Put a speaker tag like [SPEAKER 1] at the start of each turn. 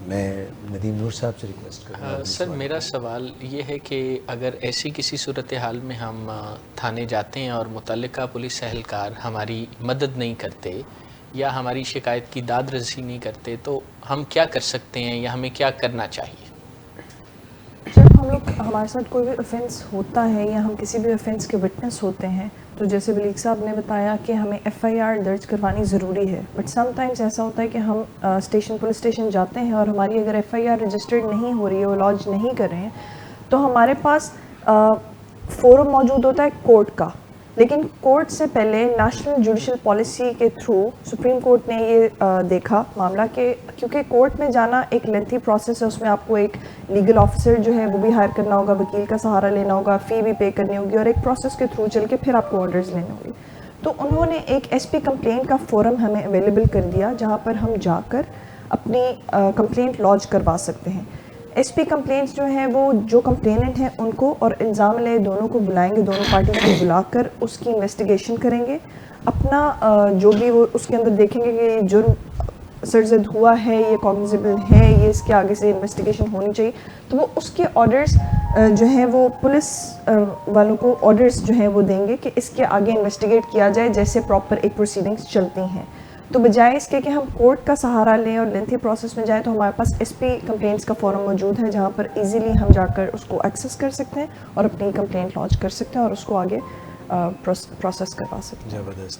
[SPEAKER 1] میں ندیم نور صاحب سے ریکویسٹ کروں.
[SPEAKER 2] سر میرا سوال یہ ہے کہ اگر ایسی کسی صورتحال میں ہم تھانے جاتے ہیں اور متعلقہ پولیس اہلکار ہماری مدد نہیں کرتے یا ہماری شکایت کی داد رسی نہیں کرتے تو ہم کیا کر سکتے ہیں یا ہمیں کیا کرنا چاہیے؟
[SPEAKER 3] جب ہمارے ساتھ کوئی بھی اوفینس ہوتا ہے یا ہم کسی بھی اوفینس کے وٹنس ہوتے ہیں تو جیسے بلیغ صاحب نے بتایا کہ ہمیں FIR درج کروانی ضروری ہے، بٹ سم ٹائمز ایسا ہوتا ہے کہ ہم پولیس اسٹیشن جاتے ہیں اور ہماری اگر FIR رجسٹرڈ نہیں ہو رہی ہے، وہ لانچ نہیں کر رہے ہیں، تو ہمارے پاس فورم موجود ہوتا ہے کورٹ کا. لیکن کورٹ سے پہلے نیشنل جوڈیشل پالیسی کے تھرو سپریم کورٹ نے یہ دیکھا معاملہ کہ کیونکہ کورٹ میں جانا ایک لینتھی پروسیس ہے، اس میں آپ کو ایک لیگل آفیسر جو ہے وہ بھی ہائر کرنا ہوگا، وکیل کا سہارا لینا ہوگا، فی بھی پے کرنی ہوگی اور ایک پروسیس کے تھرو چل کے پھر آپ کو آرڈرز لینے ہوں گے. تو انہوں نے ایک SP کمپلین کا فورم ہمیں اویلیبل کر دیا جہاں پر ہم جا کر اپنی کمپلینٹ لانچ کروا سکتے ہیں. SP کمپلینٹس جو ہیں وہ جو کمپلیننٹ ہیں ان کو اور الزام علیہ دونوں کو بلائیں گے، دونوں پارٹی کو بلا کر اس کی انویسٹیگیشن کریں گے، اپنا جو بھی وہ اس کے اندر دیکھیں گے کہ یہ جرم سرزد ہوا ہے، یہ کاگنیزیبل ہے، یہ اس کے آگے سے انویسٹیگیشن ہونی چاہیے، تو وہ اس کے آرڈرز جو ہیں وہ پولیس والوں کو آرڈرز جو ہیں وہ دیں گے کہ اس کے آگے انویسٹیگیٹ کیا جائے جیسے پراپر ایک پروسیڈنگس چلتی ہیں. تو بجائے اس کے کہ ہم کورٹ کا سہارا لیں اور لینتھی پروسیس میں جائیں تو ہمارے پاس SP کمپلینٹس کا فورم موجود ہے جہاں پر ایزیلی ہم جا کر اس کو ایکسیس کر سکتے ہیں اور اپنی کمپلینٹ لانچ کر سکتے ہیں اور اس کو آگے پروسیس کروا سکتے ہیں.
[SPEAKER 1] زبردست.